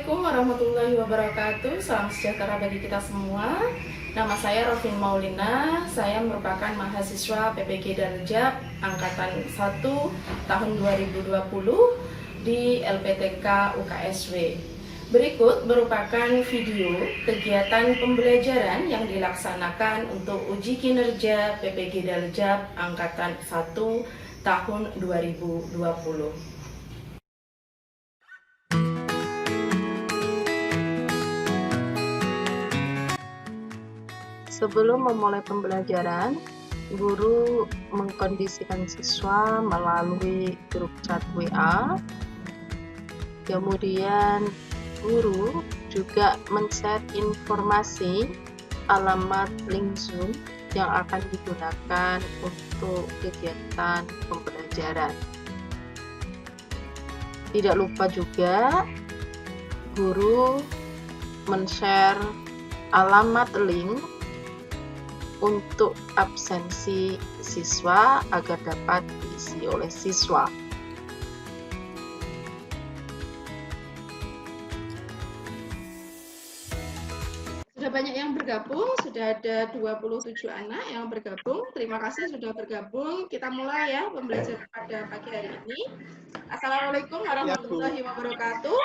Assalamualaikum warahmatullahi wabarakatuh. Salam sejahtera bagi kita semua. Nama saya Rofin Maulina. Saya merupakan mahasiswa PPG Darjab angkatan 1 tahun 2020 di LPTK UKSW. Berikut merupakan video kegiatan pembelajaran yang dilaksanakan untuk uji kinerja PPG Darjab angkatan 1 tahun 2020. Sebelum memulai pembelajaran, guru mengkondisikan siswa melalui grup chat WA. Kemudian guru juga men-share informasi alamat link Zoom yang akan digunakan untuk kegiatan pembelajaran. Tidak lupa juga guru men-share alamat link untuk absensi siswa agar dapat diisi oleh siswa. Sudah banyak yang bergabung, sudah ada 27 anak yang bergabung. Terima kasih sudah bergabung. Kita mulai ya pembelajaran pada pagi hari ini. Assalamualaikum warahmatullahi wabarakatuh.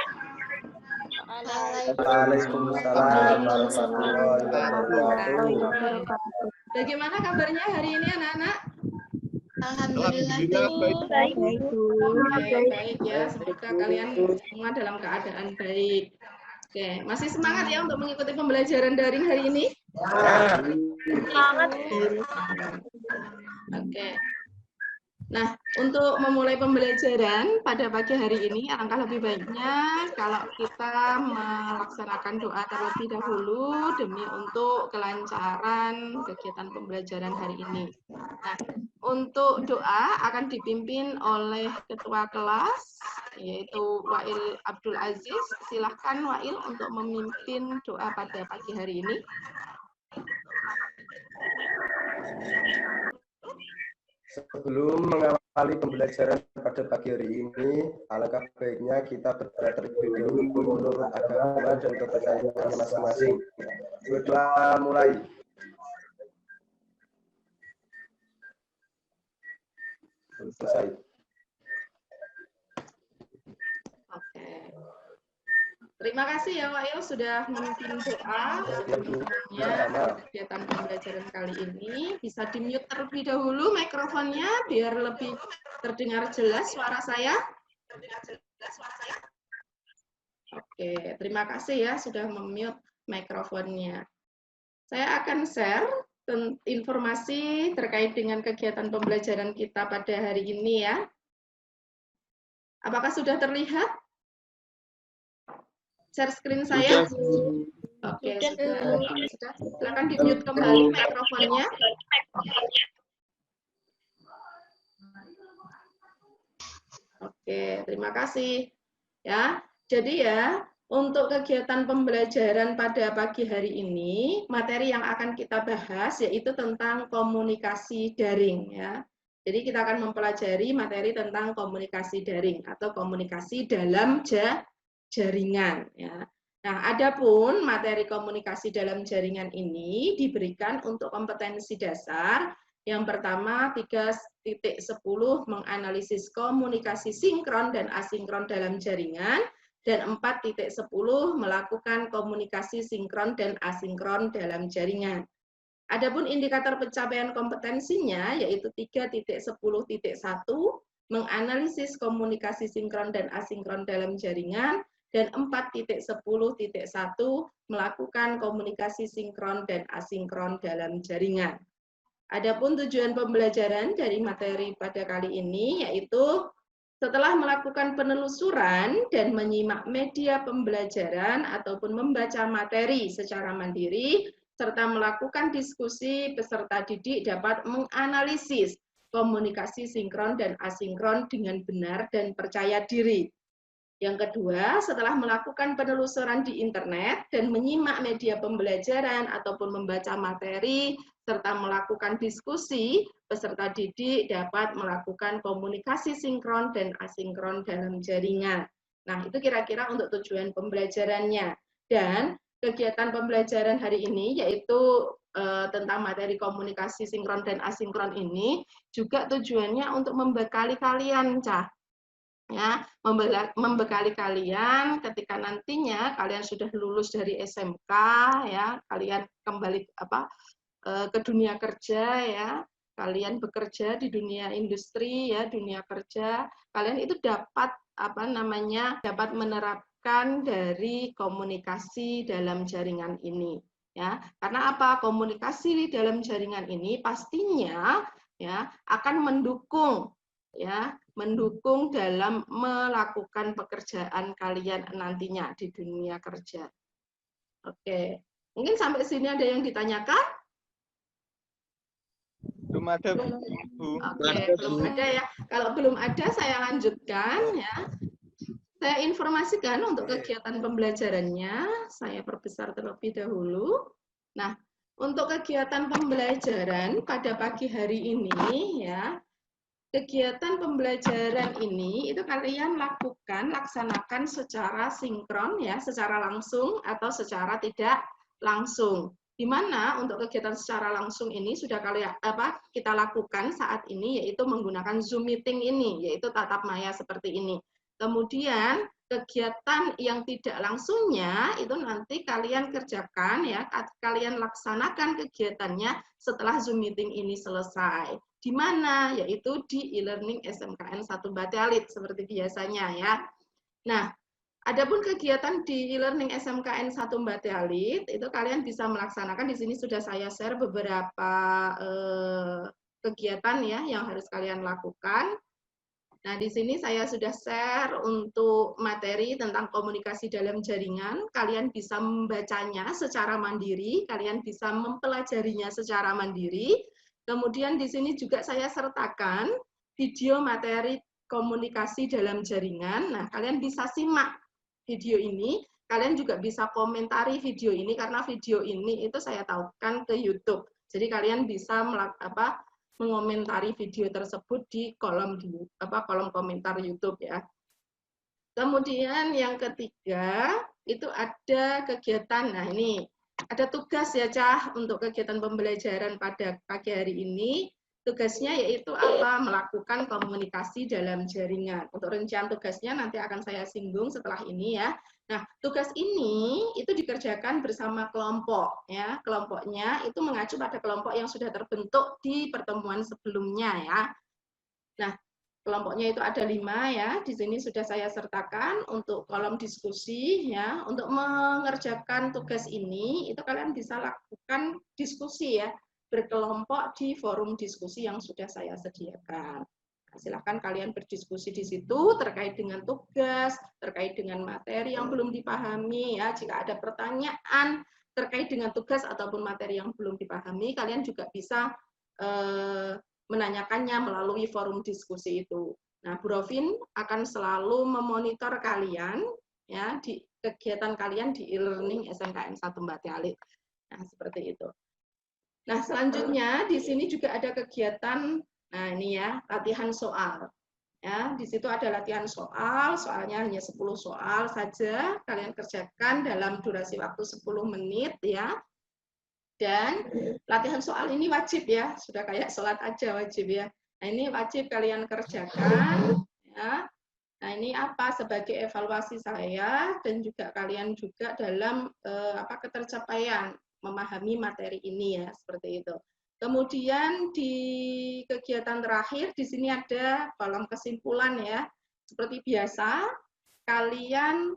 Waalaikumsalam warahmatullahi wabarakatuh. Bagaimana kabarnya hari ini anak-anak? Alhamdulillah baik ya. Semoga kalian semua dalam keadaan baik. Oke, masih semangat ya untuk mengikuti pembelajaran daring hari ini? Semangat. Oke. Nah, untuk memulai pembelajaran pada pagi hari ini, alangkah lebih baiknya kalau kita melaksanakan doa terlebih dahulu demi untuk kelancaran kegiatan pembelajaran hari ini. Nah, untuk doa akan dipimpin oleh ketua kelas, yaitu Wail Abdul Aziz. Silahkan Wail untuk memimpin doa pada pagi hari ini. Sebelum mengawali pembelajaran pada pagi hari ini, alangkah baiknya kita berdoa terlebih dahulu menurut agama dan kepercayaan masing-masing. Berdoa mulai. Selesai. Oke. Terima kasih ya Wail sudah memimpin doa kegiatan pembelajaran kali ini. Bisa di-mute terlebih dahulu mikrofonnya biar lebih terdengar jelas suara saya. Oke, terima kasih ya sudah mute mikrofonnya. Saya akan share informasi terkait dengan kegiatan pembelajaran kita pada hari ini ya. Apakah sudah terlihat? Share screen saya. Oke, sudah. Silakan di-mute kembali mikrofonnya. Oke, terima kasih. Ya, jadi ya, untuk kegiatan pembelajaran pada pagi hari ini, materi yang akan kita bahas yaitu tentang komunikasi daring ya. Jadi kita akan mempelajari materi tentang komunikasi daring atau komunikasi dalam jaringan ya. Nah, adapun materi komunikasi dalam jaringan ini diberikan untuk kompetensi dasar. Yang pertama 3.10 menganalisis komunikasi sinkron dan asinkron dalam jaringan, dan 4.10 melakukan komunikasi sinkron dan asinkron dalam jaringan. Adapun indikator pencapaian kompetensinya yaitu 3.10.1 menganalisis komunikasi sinkron dan asinkron dalam jaringan, dan 4.10.1 melakukan komunikasi sinkron dan asinkron dalam jaringan. Adapun tujuan pembelajaran dari materi pada kali ini yaitu setelah melakukan penelusuran dan menyimak media pembelajaran ataupun membaca materi secara mandiri serta melakukan diskusi, peserta didik dapat menganalisis komunikasi sinkron dan asinkron dengan benar dan percaya diri. Yang kedua, setelah melakukan penelusuran di internet dan menyimak media pembelajaran ataupun membaca materi, serta melakukan diskusi, peserta didik dapat melakukan komunikasi sinkron dan asinkron dalam jaringan. Nah, itu kira-kira untuk tujuan pembelajarannya. Dan kegiatan pembelajaran hari ini yaitu tentang materi komunikasi sinkron dan asinkron ini juga tujuannya untuk membekali kalian, Cah. Ya, membekali kalian ketika nantinya kalian sudah lulus dari SMK, ya, kalian kembali ke dunia kerja, ya, kalian bekerja di dunia industri, ya, dunia kerja, kalian itu dapat dapat menerapkan dari komunikasi dalam jaringan ini, ya. Karena apa? Komunikasi di dalam jaringan ini pastinya ya akan mendukung dalam melakukan pekerjaan kalian nantinya di dunia kerja. Oke, mungkin sampai sini ada yang ditanyakan? Belum ada, Bu. Oke, belum ada ya. Kalau belum ada, saya lanjutkan ya. Saya informasikan untuk kegiatan pembelajarannya, saya perbesar terlebih dahulu. Nah, untuk kegiatan pembelajaran pada pagi hari ini ya, kegiatan pembelajaran ini itu kalian laksanakan secara sinkron ya, secara langsung atau secara tidak langsung. Di mana untuk kegiatan secara langsung ini sudah kita lakukan saat ini yaitu menggunakan Zoom meeting ini, yaitu tatap maya seperti ini. Kemudian kegiatan yang tidak langsungnya itu nanti kalian kerjakan ya, kalian laksanakan kegiatannya setelah Zoom meeting ini selesai. Di mana? Yaitu di e-learning SMKN 1 Batalit seperti biasanya ya. Nah, adapun kegiatan di e-learning SMKN 1 Batalit itu kalian bisa melaksanakan, di sini sudah saya share beberapa kegiatan ya yang harus kalian lakukan. Nah, di sini saya sudah share untuk materi tentang komunikasi dalam jaringan. Kalian bisa membacanya secara mandiri, kalian bisa mempelajarinya secara mandiri. Kemudian di sini juga saya sertakan video materi komunikasi dalam jaringan. Nah, kalian bisa simak video ini, kalian juga bisa komentari video ini karena video ini itu saya tautkan ke YouTube. Jadi kalian bisa mengomentari video tersebut di kolom komentar YouTube ya. Kemudian yang ketiga itu ada kegiatan. Nah, ini ada tugas ya, Cah, untuk kegiatan pembelajaran pada pagi hari ini. Tugasnya yaitu apa? Melakukan komunikasi dalam jaringan. Untuk rincian tugasnya nanti akan saya singgung setelah ini ya. Nah, tugas ini itu dikerjakan bersama kelompok ya. Kelompoknya itu mengacu pada kelompok yang sudah terbentuk di pertemuan sebelumnya ya. Nah, kelompoknya itu ada 5 ya. Di sini sudah saya sertakan untuk kolom diskusi ya. Untuk mengerjakan tugas ini itu kalian bisa lakukan diskusi ya, berkelompok di forum diskusi yang sudah saya sediakan. Nah, silakan kalian berdiskusi di situ terkait dengan tugas, terkait dengan materi yang belum dipahami ya. Jika ada pertanyaan terkait dengan tugas ataupun materi yang belum dipahami, kalian juga bisa menanyakannya melalui forum diskusi itu. Nah, Bu Rovin akan selalu memonitor kalian ya di kegiatan kalian di e-learning SMKN 1 Batalit. Nah, seperti itu. Nah, selanjutnya di sini juga ada kegiatan, nah ini ya, latihan soal. Ya, di situ ada latihan soal, soalnya hanya 10 soal saja, kalian kerjakan dalam durasi waktu 10 menit ya. Dan latihan soal ini wajib ya, sudah kayak sholat aja wajib ya. Nah, ini wajib kalian kerjakan ya. Nah, ini apa sebagai evaluasi saya dan juga kalian juga dalam ketercapaian memahami materi ini ya, seperti itu. Kemudian di kegiatan terakhir di sini ada kolom kesimpulan ya. Seperti biasa, kalian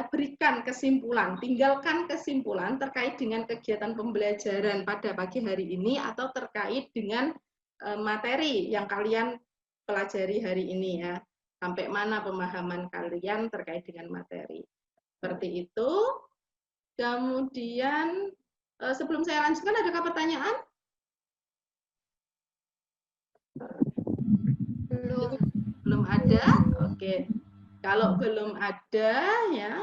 berikan kesimpulan, tinggalkan kesimpulan terkait dengan kegiatan pembelajaran pada pagi hari ini atau terkait dengan materi yang kalian pelajari hari ini ya. Sampai mana pemahaman kalian terkait dengan materi. Seperti itu. Kemudian sebelum saya lanjutkan, adakah pertanyaan? Belum ada? Oke. Kalau belum ada ya,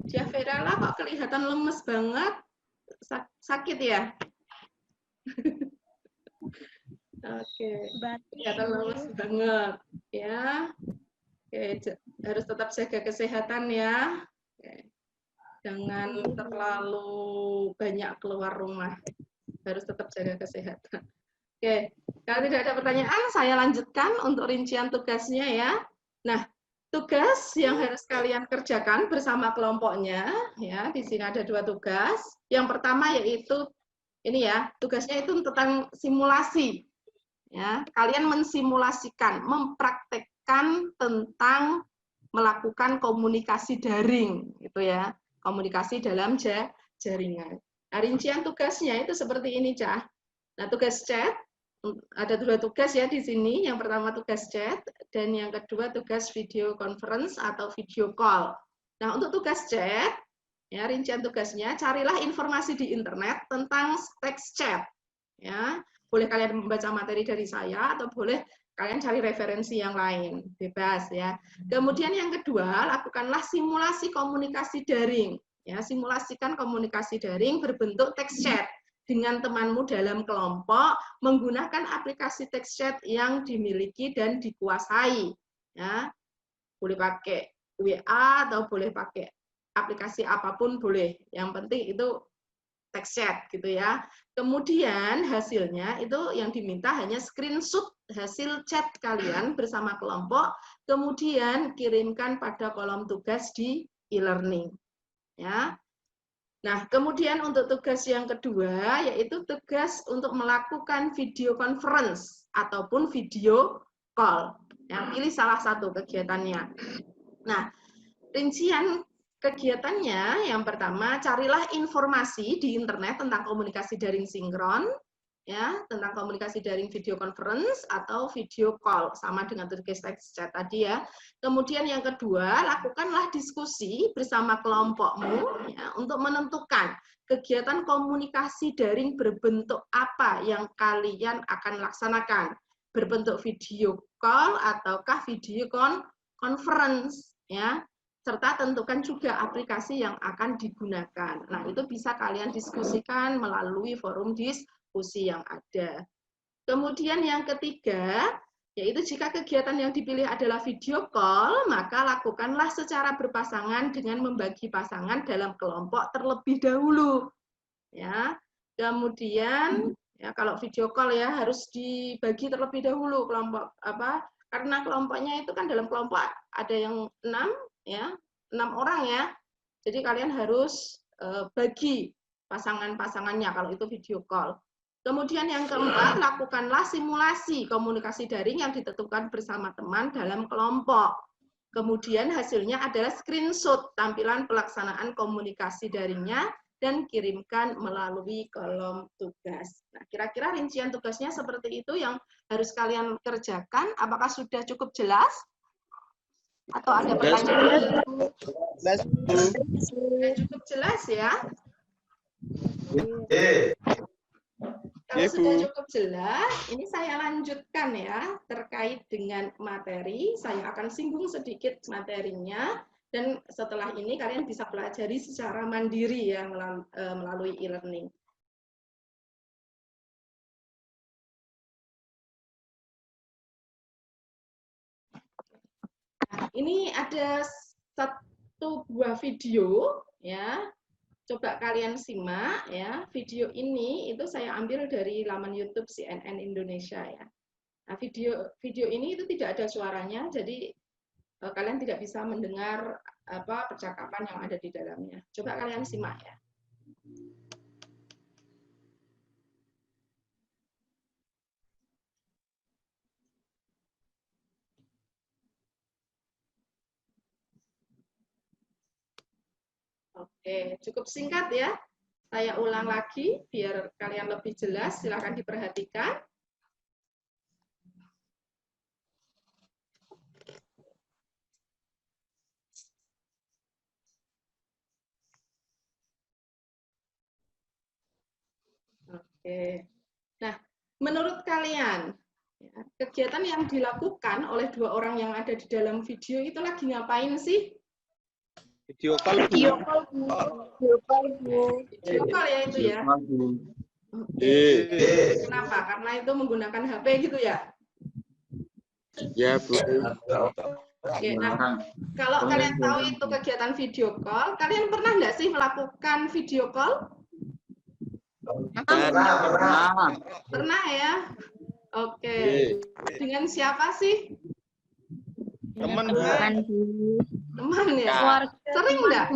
Javerala kok kelihatan lemes banget, sakit ya? Oke, kelihatan lemes banget ya. Oke, harus tetap jaga kesehatan ya. Oke. Jangan terlalu banyak keluar rumah. Harus tetap jaga kesehatan. Oke, kalau tidak ada pertanyaan, saya lanjutkan untuk rincian tugasnya ya. Nah, tugas yang harus kalian kerjakan bersama kelompoknya, ya, di sini ada 2 tugas. Yang pertama yaitu ini ya, tugasnya itu tentang simulasi. Ya, kalian mensimulasikan, mempraktekkan tentang melakukan komunikasi daring, gitu ya, komunikasi dalam jaringan. Nah, rincian tugasnya itu seperti ini, Cah. Nah, tugas chat ada 2 tugas ya di sini. Yang pertama tugas chat dan yang kedua tugas video conference atau video call. Nah, untuk tugas chat, ya rincian tugasnya carilah informasi di internet tentang teks chat. Ya, boleh kalian membaca materi dari saya atau boleh kalian cari referensi yang lain, bebas ya. Kemudian yang kedua, lakukanlah simulasi komunikasi daring. Ya, simulasikan komunikasi daring berbentuk teks chat dengan temanmu dalam kelompok menggunakan aplikasi text chat yang dimiliki dan dikuasai. Ya, boleh pakai WA atau boleh pakai aplikasi apapun boleh. Yang penting itu text chat gitu ya. Kemudian hasilnya itu yang diminta hanya screenshot hasil chat kalian bersama kelompok, kemudian kirimkan pada kolom tugas di e-learning. Ya. Nah, kemudian untuk tugas yang kedua, yaitu tugas untuk melakukan video conference ataupun video call. Ya, pilih salah satu kegiatannya. Nah, rincian kegiatannya yang pertama, carilah informasi di internet tentang komunikasi daring sinkron, ya, tentang komunikasi daring video conference atau video call, sama dengan tugas text chat tadi ya. Kemudian yang kedua, lakukanlah diskusi bersama kelompokmu ya, untuk menentukan kegiatan komunikasi daring berbentuk apa yang kalian akan laksanakan, berbentuk video call ataukah video conference ya, serta tentukan juga aplikasi yang akan digunakan. Nah, itu bisa kalian diskusikan melalui forum diskusi yang ada. Kemudian yang ketiga, yaitu jika kegiatan yang dipilih adalah video call, maka lakukanlah secara berpasangan dengan membagi pasangan dalam kelompok terlebih dahulu. Ya. Kemudian ya kalau video call ya harus dibagi terlebih dahulu kelompok apa? Karena kelompoknya itu kan dalam kelompok ada yang 6 ya, 6 orang ya. Jadi kalian harus bagi pasangan-pasangannya kalau itu video call. Kemudian yang keempat, lakukanlah simulasi komunikasi daring yang ditentukan bersama teman dalam kelompok. Kemudian hasilnya adalah screenshot tampilan pelaksanaan komunikasi daringnya dan kirimkan melalui kolom tugas. Nah, kira-kira rincian tugasnya seperti itu yang harus kalian kerjakan. Apakah sudah cukup jelas? Atau ada pertanyaan? Sudah cukup jelas ya? Kalau sudah cukup jelas, ini saya lanjutkan ya, terkait dengan materi. Saya akan singgung sedikit materinya, dan setelah ini kalian bisa pelajari secara mandiri ya, melalui e-learning. Nah, ini ada satu buah video ya. Coba kalian simak ya, video ini itu saya ambil dari laman YouTube CNN Indonesia ya. Nah, video ini itu tidak ada suaranya, jadi kalian tidak bisa mendengar apa percakapan yang ada di dalamnya. Coba kalian simak ya. Oke, cukup singkat ya. Saya ulang lagi biar kalian lebih jelas. Silakan diperhatikan. Oke. Nah, menurut kalian, kegiatan yang dilakukan oleh 2 orang yang ada di dalam video itu lagi ngapain sih? Video call, Video call, Bu. Video call, Bu. Video call ya itu ya. Kenapa? Karena itu menggunakan HP gitu ya? Ya, Bu. Oke, nah kalau kalian tahu itu kegiatan video call, kalian pernah nggak sih melakukan video call? Pernah ya? Oke. Dengan siapa sih? Teman, Teman ya? Keluarga. Sering nggak?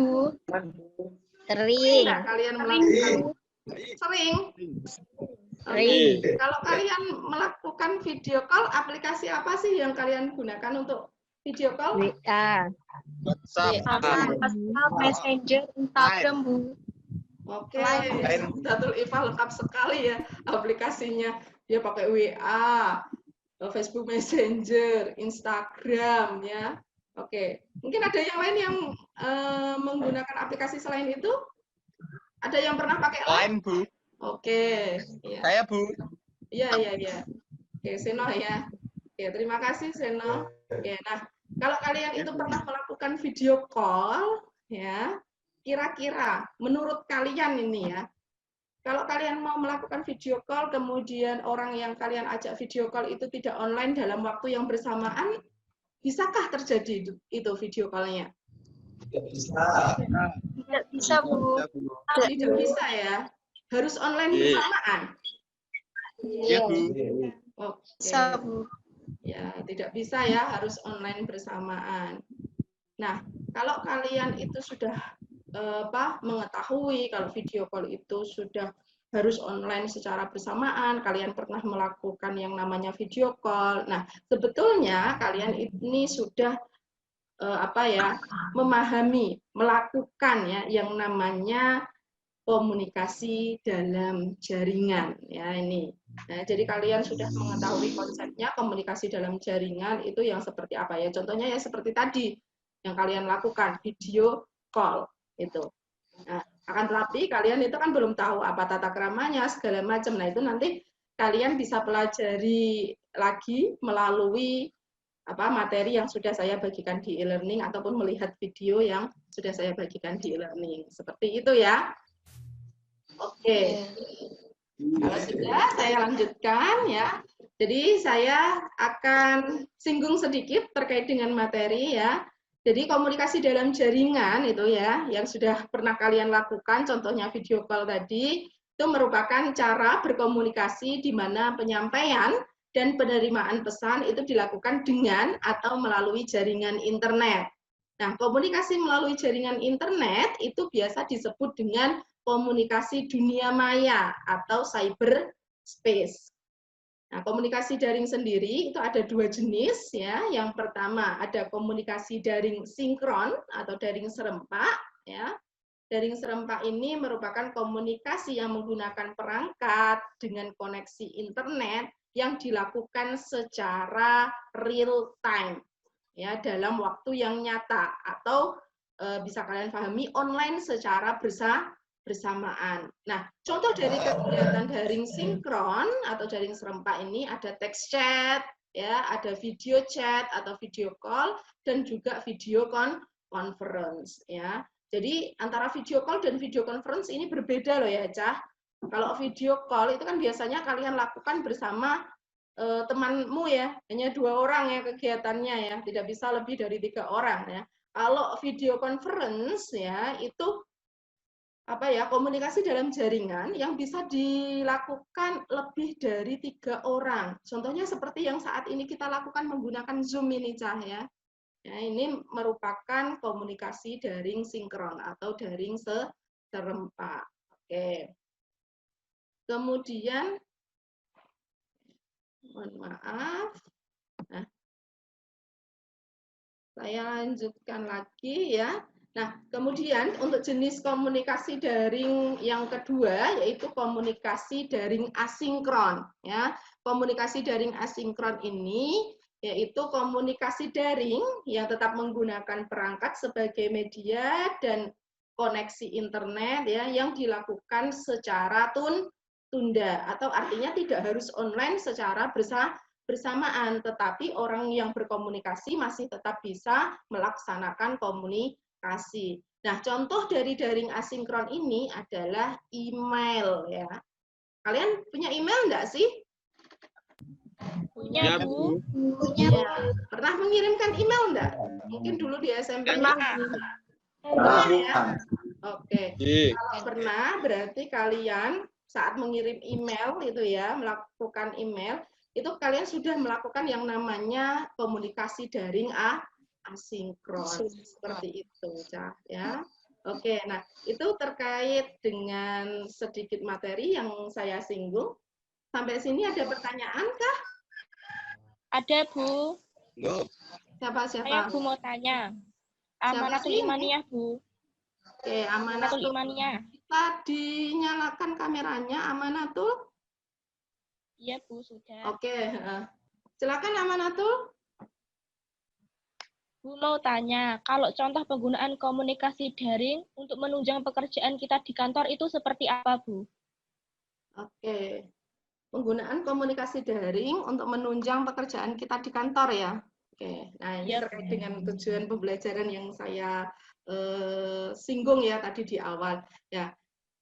Sering. Nggak kalian melakukan? Sering. Sering. Kalau kalian melakukan video call, aplikasi apa sih yang kalian gunakan untuk video call? WA. WhatsApp, WhatsApp, Messenger, Instagram, Bu. Oke, Datul Ifa lengkap sekali ya aplikasinya. Dia pakai WA, Facebook Messenger, Instagram ya. Oke, mungkin ada yang lain yang menggunakan aplikasi selain itu? Ada yang pernah pakai lain Bu. Oke, ya. Saya Bu. Iya. Oke, Seno ya. Oke, terima kasih Seno. Oke, nah kalau kalian itu pernah melakukan video call, ya, kira-kira menurut kalian ini ya, kalau kalian mau melakukan video call, kemudian orang yang kalian ajak video call itu tidak online dalam waktu yang bersamaan, bisakah terjadi itu video call-nya? Tidak bisa, Bu. Tidak bisa ya. Harus online bersamaan. Iya Bu. Oke. Bisa, Bu. Ya, tidak bisa ya, harus online bersamaan. Nah, kalau kalian itu sudah mengetahui kalau video call itu sudah harus online secara bersamaan, kalian pernah melakukan yang namanya video call. Nah, sebetulnya kalian ini sudah memahami, melakukan ya yang namanya komunikasi dalam jaringan ya ini. Nah, jadi kalian sudah mengetahui konsepnya komunikasi dalam jaringan itu yang seperti apa ya? Contohnya ya seperti tadi yang kalian lakukan video call itu. Nah, akan tetapi kalian itu kan belum tahu apa tata keramanya segala macam. Nah, itu nanti kalian bisa pelajari lagi melalui materi yang sudah saya bagikan di e-learning ataupun melihat video yang sudah saya bagikan di e-learning. Seperti itu ya. Oke, kalau sudah saya lanjutkan ya. Jadi saya akan singgung sedikit terkait dengan materi ya. Jadi komunikasi dalam jaringan itu ya, yang sudah pernah kalian lakukan, contohnya video call tadi, itu merupakan cara berkomunikasi di mana penyampaian dan penerimaan pesan itu dilakukan dengan atau melalui jaringan internet. Nah, komunikasi melalui jaringan internet itu biasa disebut dengan komunikasi dunia maya atau cyberspace. Nah, komunikasi daring sendiri itu ada dua jenis ya. Yang pertama ada komunikasi daring sinkron atau daring serempak ya. Daring serempak ini merupakan komunikasi yang menggunakan perangkat dengan koneksi internet yang dilakukan secara real time ya, dalam waktu yang nyata atau bisa kalian pahami online secara bersamaan. Nah, contoh dari kegiatan daring sinkron atau daring serempak ini ada text chat, ya, ada video chat atau video call, dan juga video conference, ya. Jadi antara video call dan video conference ini berbeda loh ya, Cah. Kalau video call itu kan biasanya kalian lakukan bersama temanmu ya, hanya 2 orang ya kegiatannya ya, tidak bisa lebih dari 3 orang ya. Kalau video conference ya itu komunikasi dalam jaringan yang bisa dilakukan lebih dari 3 orang. Contohnya seperti yang saat ini kita lakukan menggunakan Zoom ini, Cah ya. Ya, ini merupakan komunikasi daring sinkron atau daring serempak. Oke. Kemudian, mohon maaf. Nah, saya lanjutkan lagi ya. Nah, kemudian untuk jenis komunikasi daring yang kedua yaitu komunikasi daring asinkron ya. Komunikasi daring asinkron ini yaitu komunikasi daring yang tetap menggunakan perangkat sebagai media dan koneksi internet ya yang dilakukan secara tunda atau artinya tidak harus online secara bersamaan, tetapi orang yang berkomunikasi masih tetap bisa melaksanakan komunikasi. Nah, contoh dari daring asinkron ini adalah email ya. Kalian punya email enggak sih? Punya, Ya, Bu. Bu. Ya. Pernah mengirimkan email enggak? Mungkin dulu di SMP. Pernah. Pernah ya? Oke. Iya. Kalau pernah, berarti kalian saat mengirim email itu ya, melakukan email, itu kalian sudah melakukan yang namanya komunikasi daring asinkron. Seperti itu, Cah, ya. Oke, nah itu terkait dengan sedikit materi yang saya singgung. Sampai sini ada pertanyaan kah? Ada, Bu. Loh, Siapa? Saya, Bu, mau tanya. Amanatul sih? imaniyah, Bu. Oke, Amanatul Amanatul. imaniyah. Kita dinyalakan kameranya, Amanatul. Iya, Bu, sudah. Oke, silakan Amanatul. Bu mau tanya, kalau contoh penggunaan komunikasi daring untuk menunjang pekerjaan kita di kantor itu seperti apa, Bu? Oke, penggunaan komunikasi daring untuk menunjang pekerjaan kita di kantor ya. Oke, nah ini Iya, terkait dengan tujuan pembelajaran yang saya singgung ya tadi di awal. Ya,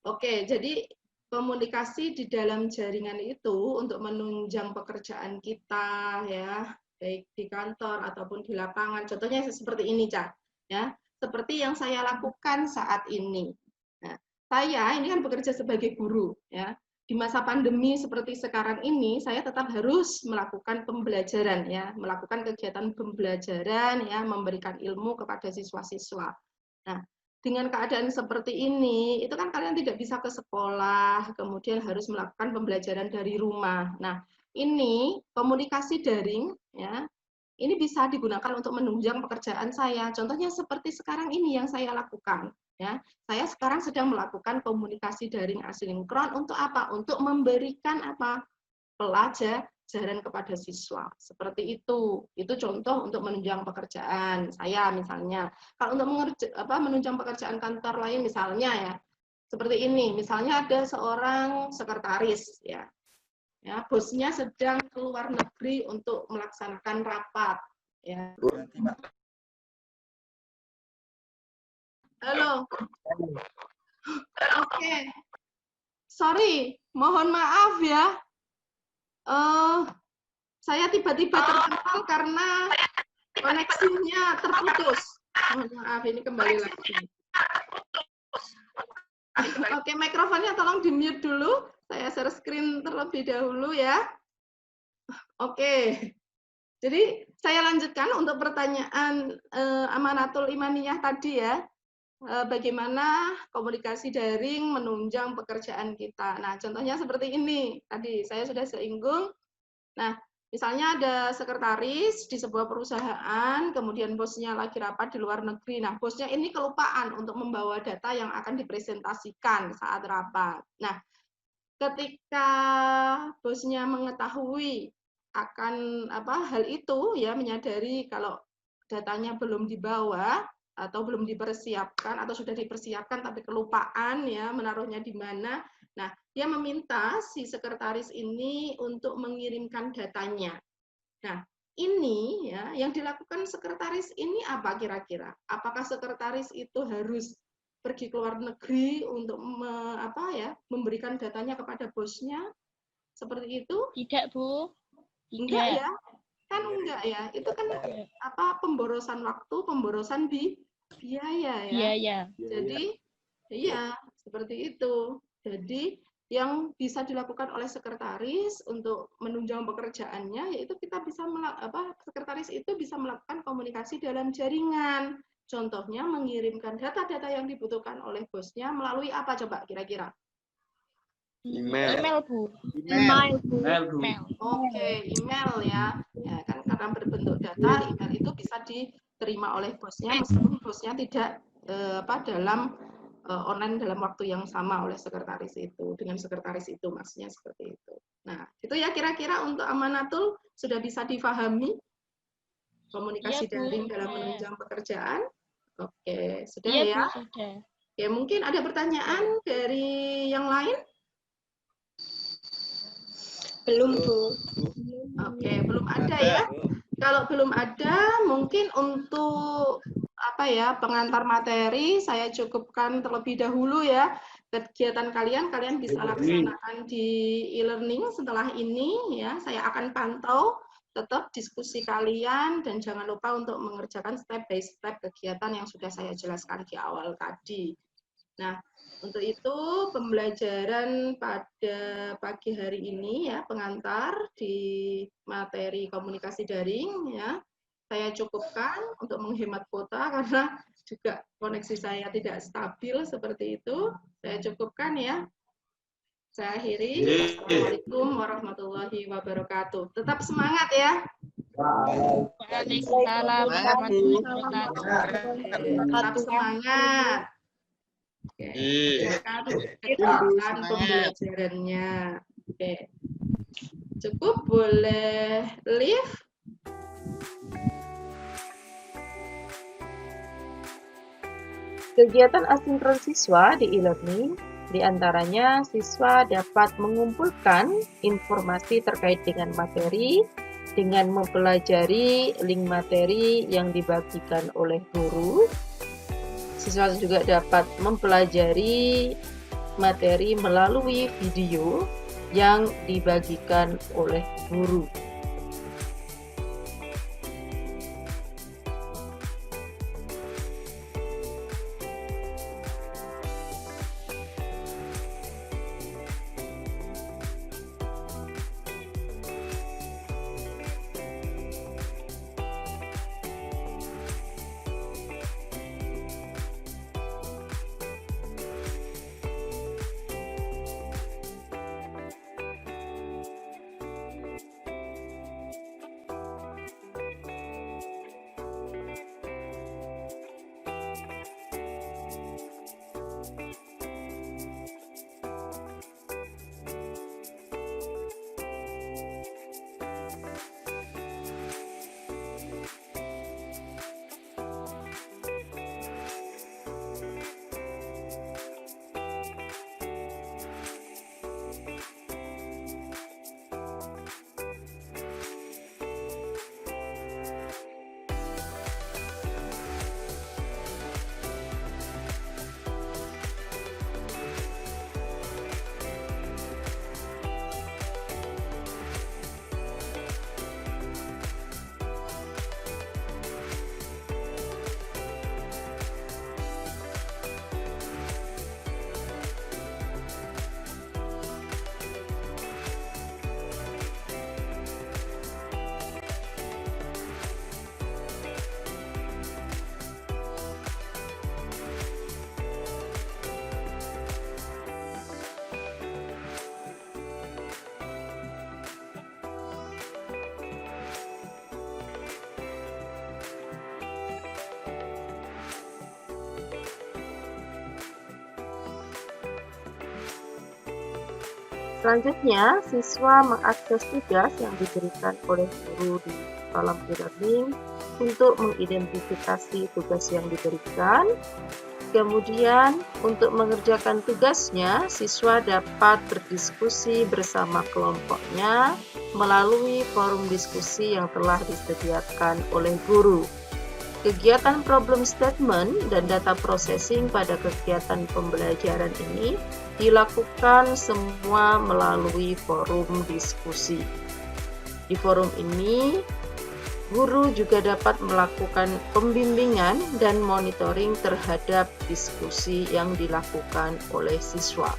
oke, jadi komunikasi di dalam jaringan itu untuk menunjang pekerjaan kita ya, baik di kantor ataupun di lapangan. Contohnya seperti ini, Cak. Ya, seperti yang saya lakukan saat ini. Nah, saya ini kan bekerja sebagai guru ya. Di masa pandemi seperti sekarang ini, saya tetap harus melakukan pembelajaran ya, melakukan kegiatan pembelajaran ya, memberikan ilmu kepada siswa-siswa. Nah, dengan keadaan seperti ini, itu kan kalian tidak bisa ke sekolah, kemudian harus melakukan pembelajaran dari rumah. Nah, ini komunikasi daring ya. Ini bisa digunakan untuk menunjang pekerjaan saya. Contohnya seperti sekarang ini yang saya lakukan. Ya, saya sekarang sedang melakukan komunikasi daring asinkron untuk apa? Untuk memberikan apa? Pelajaran kepada siswa. Seperti itu. Itu contoh untuk menunjang pekerjaan saya misalnya. Kalau untuk menunjang pekerjaan kantor lain misalnya ya, seperti ini. Misalnya ada seorang sekretaris ya. Ya, bosnya sedang keluar negeri untuk melaksanakan rapat. Ya. Halo. Oke. Sorry, mohon maaf ya. Saya tiba-tiba terpental karena koneksinya terputus. Mohon maaf, ini kembali lagi. Oke, mikrofonnya tolong di-mute dulu. Saya share screen terlebih dahulu ya. Oke. Jadi saya lanjutkan untuk pertanyaan Amanatul Imaniyah tadi ya. Bagaimana komunikasi daring menunjang pekerjaan kita. Nah, contohnya seperti ini. Tadi saya sudah singgung. Nah, misalnya ada sekretaris di sebuah perusahaan, kemudian bosnya lagi rapat di luar negeri. Nah, bosnya ini kelupaan untuk membawa data yang akan dipresentasikan saat rapat. Nah, ketika bosnya mengetahui akan hal itu, ya menyadari kalau datanya belum dibawa atau belum dipersiapkan atau sudah dipersiapkan tapi kelupaan ya menaruhnya di mana. Nah, dia meminta si sekretaris ini untuk mengirimkan datanya. Nah, ini ya yang dilakukan sekretaris ini apa kira-kira? Apakah sekretaris itu harus pergi ke luar negeri untuk memberikan datanya kepada bosnya? Seperti itu? Tidak, Bu. Tidak. Enggak ya? Kan enggak ya? Itu kan pemborosan waktu, pemborosan biaya ya. Biaya. Jadi iya, seperti itu. Jadi yang bisa dilakukan oleh sekretaris untuk menunjang pekerjaannya yaitu kita bisa sekretaris itu bisa melakukan komunikasi dalam jaringan. Contohnya mengirimkan data-data yang dibutuhkan oleh bosnya melalui apa coba kira-kira? Email, Bu. email. Email. Oke, email ya. Ya kan karena berbentuk data, email itu bisa diterima oleh bosnya meskipun bosnya tidak dalam online dalam waktu yang sama oleh sekretaris itu, dengan sekretaris itu maksudnya seperti itu. Nah, itu ya kira-kira untuk Amanatul sudah bisa difahami komunikasi Iya, Bu, daring dalam sudah. menunjang pekerjaan. Oke, sudah Iya, ya. Bu, sudah. Oke, mungkin ada pertanyaan dari yang lain? Belum, Bu. Oke, belum ada ya. Kalau belum ada, mungkin untuk pengantar materi saya cukupkan terlebih dahulu ya. Kegiatan kalian bisa laksanakan di e-learning setelah ini ya. Saya akan pantau tetap diskusi kalian dan jangan lupa untuk mengerjakan step by step kegiatan yang sudah saya jelaskan di awal tadi. Nah, untuk itu pembelajaran pada pagi hari ini ya pengantar di materi komunikasi daring ya. Saya cukupkan untuk menghemat kuota karena juga koneksi saya tidak stabil seperti itu. Saya cukupkan ya. Saya akhiri. Wassalamualaikum warahmatullahi wabarakatuh. Tetap semangat ya. Waalaikumsalam warahmatullahi wabarakatuh. Tetap semangat. Oke, silakan kegiatan pembelajarannya. Oke. Cukup, boleh live. Kegiatan asinkron siswa di e-learning, diantaranya siswa dapat mengumpulkan informasi terkait dengan materi dengan mempelajari link materi yang dibagikan oleh guru. Siswa juga dapat mempelajari materi melalui video yang dibagikan oleh guru. Selanjutnya, siswa mengakses tugas yang diberikan oleh guru di dalam e-learning untuk mengidentifikasi tugas yang diberikan. Kemudian, untuk mengerjakan tugasnya, siswa dapat berdiskusi bersama kelompoknya melalui forum diskusi yang telah disediakan oleh guru. Kegiatan problem statement dan data processing pada kegiatan pembelajaran ini dilakukan semua melalui forum diskusi. Di forum ini, guru juga dapat melakukan pembimbingan dan monitoring terhadap diskusi yang dilakukan oleh siswa.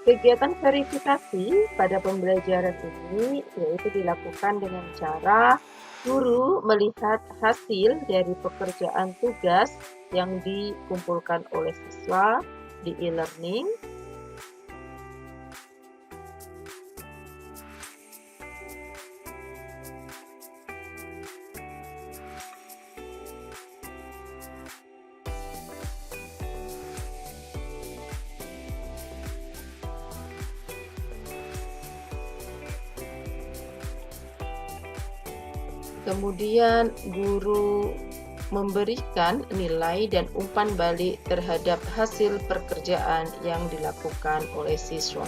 Kegiatan verifikasi pada pembelajaran ini yaitu dilakukan dengan cara guru melihat hasil dari pekerjaan tugas yang dikumpulkan oleh siswa di e-learning. Kemudian guru memberikan nilai dan umpan balik terhadap hasil pekerjaan yang dilakukan oleh siswa.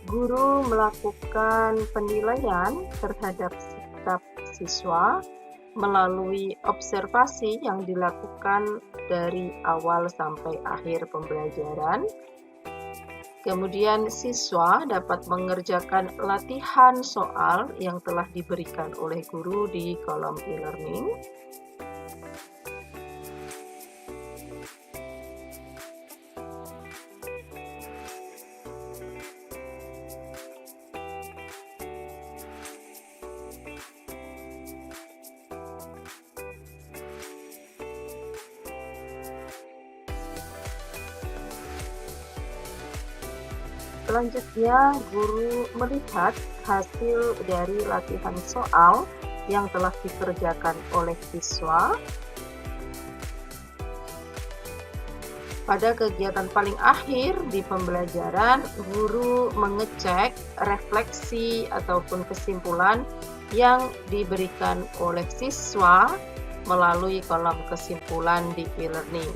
Guru melakukan penilaian terhadap sikap siswa melalui observasi yang dilakukan dari awal sampai akhir pembelajaran. Kemudian siswa dapat mengerjakan latihan soal yang telah diberikan oleh guru di kolom e-learning. Selanjutnya, guru melihat hasil dari latihan soal yang telah dikerjakan oleh siswa. Pada kegiatan paling akhir di pembelajaran, guru mengecek refleksi ataupun kesimpulan yang diberikan oleh siswa melalui kolom kesimpulan di e-learning.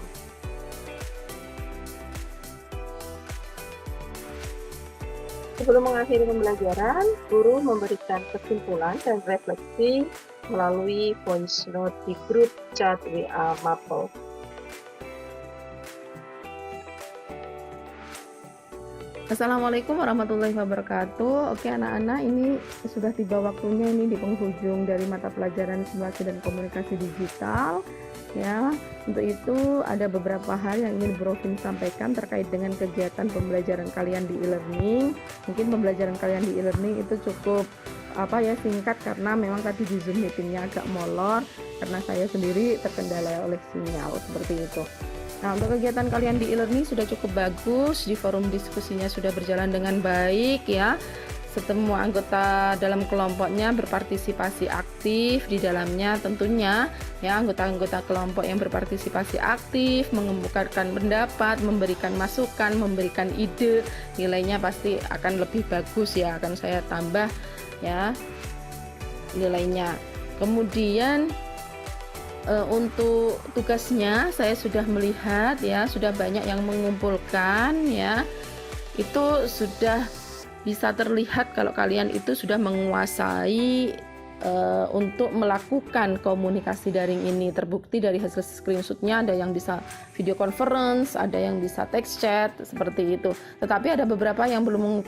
Sebelum mengakhiri pembelajaran, guru memberikan kesimpulan dan refleksi melalui voice note di grup chat WA Mapel. Assalamualaikum warahmatullahi wabarakatuh. Oke anak-anak, ini sudah tiba waktunya ini di penghujung dari mata pelajaran simulasi dan komunikasi digital. Ya, untuk itu ada beberapa hal yang ingin Bro Vin sampaikan terkait dengan kegiatan pembelajaran kalian di e-learning. Mungkin pembelajaran kalian di e-learning itu cukup singkat karena memang tadi di Zoom meetingnya agak molor karena saya sendiri terkendala oleh sinyal seperti itu. Nah, untuk kegiatan kalian di e-learning sudah cukup bagus, di forum diskusinya sudah berjalan dengan baik ya. Semua anggota dalam kelompoknya berpartisipasi aktif di dalamnya tentunya ya, anggota-anggota kelompok yang berpartisipasi aktif mengemukakan pendapat, memberikan masukan, memberikan ide, nilainya pasti akan lebih bagus ya, akan saya tambah ya nilainya. Kemudian untuk tugasnya saya sudah melihat ya, sudah banyak yang mengumpulkan ya, itu sudah bisa terlihat kalau kalian itu sudah menguasai untuk melakukan komunikasi daring ini. Terbukti dari hasil screenshotnya, ada yang bisa video conference, ada yang bisa text chat seperti itu. Tetapi ada beberapa yang belum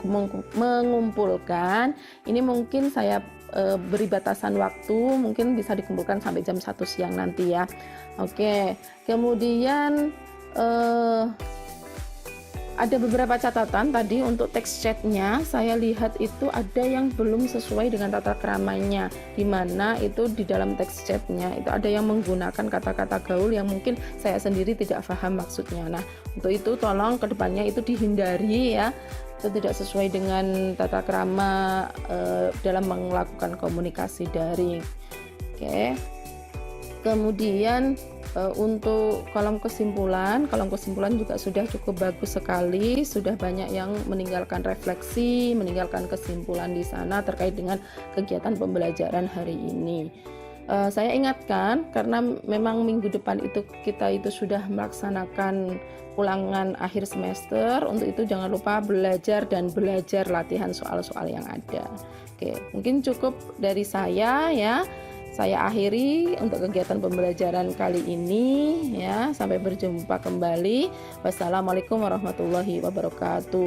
mengumpulkan. Ini mungkin saya beri batasan waktu, mungkin bisa dikumpulkan sampai jam 1 siang nanti ya. Oke, kemudian ada beberapa catatan tadi untuk text chatnya. Saya lihat itu ada yang belum sesuai dengan tata keramanya, di mana itu di dalam text chatnya itu ada yang menggunakan kata-kata gaul yang mungkin saya sendiri tidak paham maksudnya. Nah, untuk itu tolong kedepannya itu dihindari ya, itu tidak sesuai dengan tata krama dalam melakukan komunikasi daring. Oke. Kemudian untuk kolom kesimpulan juga sudah cukup bagus sekali, sudah banyak yang meninggalkan refleksi, meninggalkan kesimpulan di sana terkait dengan kegiatan pembelajaran hari ini. Saya ingatkan karena memang minggu depan itu kita itu sudah melaksanakan ulangan akhir semester, untuk itu jangan lupa belajar latihan soal-soal yang ada. Oke, mungkin cukup dari saya ya. Saya akhiri untuk kegiatan pembelajaran kali ini ya. Sampai berjumpa kembali. Wassalamualaikum warahmatullahi wabarakatuh.